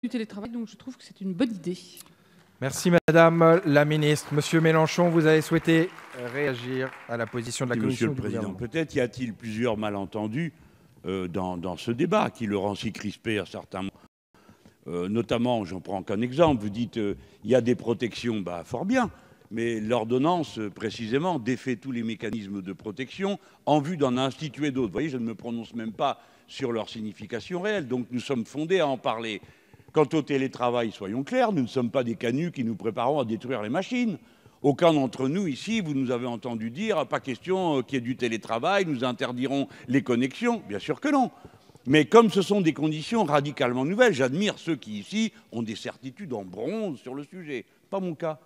du télétravail, donc je trouve que c'est une bonne idée. Merci Madame la Ministre. Monsieur Mélenchon, vous avez souhaité réagir à la position de la Commission. Monsieur le Président, peut-être y a-t-il plusieurs malentendus dans ce débat qui le rend si crispé à certains moments. Notamment, j'en prends qu'un exemple, vous dites il y a des protections, bah, fort bien, mais l'ordonnance, précisément, défait tous les mécanismes de protection en vue d'en instituer d'autres. Vous voyez, je ne me prononce même pas sur leur signification réelle, donc nous sommes fondés à en parler. Quant au télétravail, soyons clairs, nous ne sommes pas des canuts qui nous préparons à détruire les machines. Aucun d'entre nous ici, vous nous avez entendu dire, pas question qu'il y ait du télétravail, nous interdirons les connexions. Bien sûr que non. Mais comme ce sont des conditions radicalement nouvelles, j'admire ceux qui ici ont des certitudes en bronze sur le sujet. Pas mon cas.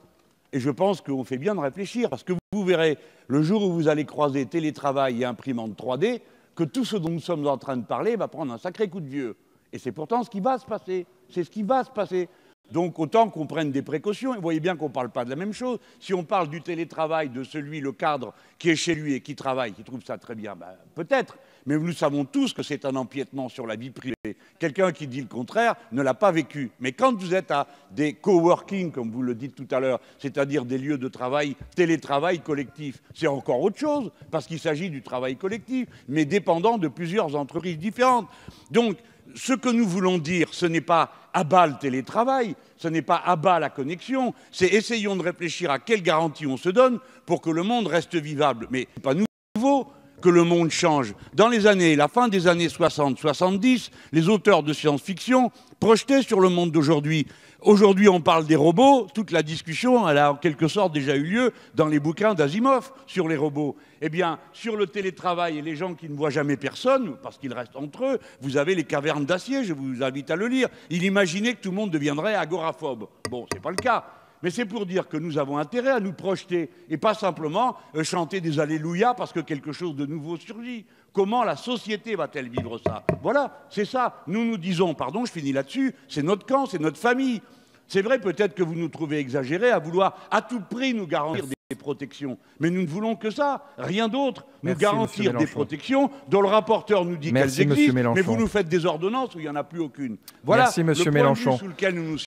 Et je pense qu'on fait bien de réfléchir, parce que vous verrez, le jour où vous allez croiser télétravail et imprimante 3D, que tout ce dont nous sommes en train de parler va prendre un sacré coup de vieux. Et c'est pourtant ce qui va se passer. C'est ce qui va se passer. Donc autant qu'on prenne des précautions. Et vous voyez bien qu'on ne parle pas de la même chose. Si on parle du télétravail de celui, le cadre, qui est chez lui et qui travaille, qui trouve ça très bien, ben, peut-être. Mais nous savons tous que c'est un empiètement sur la vie privée. Quelqu'un qui dit le contraire ne l'a pas vécu. Mais quand vous êtes à des coworking, comme vous le dites tout à l'heure, c'est-à-dire des lieux de travail, télétravail collectif, c'est encore autre chose, parce qu'il s'agit du travail collectif, mais dépendant de plusieurs entreprises différentes. Donc, ce que nous voulons dire, ce n'est pas à bas le télétravail, ce n'est pas à bas la connexion, c'est essayons de réfléchir à quelles garanties on se donne pour que le monde reste vivable. Mais ce n'est pas nouveau que le monde change. Dans la fin des années 60-70, les auteurs de science-fiction projetaient sur le monde d'aujourd'hui. Aujourd'hui, on parle des robots. Toute la discussion, elle a en quelque sorte déjà eu lieu dans les bouquins d'Asimov sur les robots. Eh bien, sur le télétravail et les gens qui ne voient jamais personne, parce qu'ils restent entre eux, vous avez les cavernes d'acier, je vous invite à le lire. Il imaginait que tout le monde deviendrait agoraphobe. Bon, ce n'est pas le cas. Mais c'est pour dire que nous avons intérêt à nous projeter et pas simplement chanter des alléluia parce que quelque chose de nouveau surgit. Comment la société va-t-elle vivre ça? Voilà, c'est ça. Nous nous disons, pardon, je finis là-dessus, c'est notre camp, c'est notre famille. C'est vrai peut-être que vous nous trouvez exagérés à vouloir à tout prix nous garantir des protections. Mais nous ne voulons que ça, rien d'autre. Nous garantir des protections dont le rapporteur nous dit qu'elles existent, mais vous nous faites des ordonnances où il n'y en a plus aucune. Voilà Merci, le point de vue sous lequel nous nous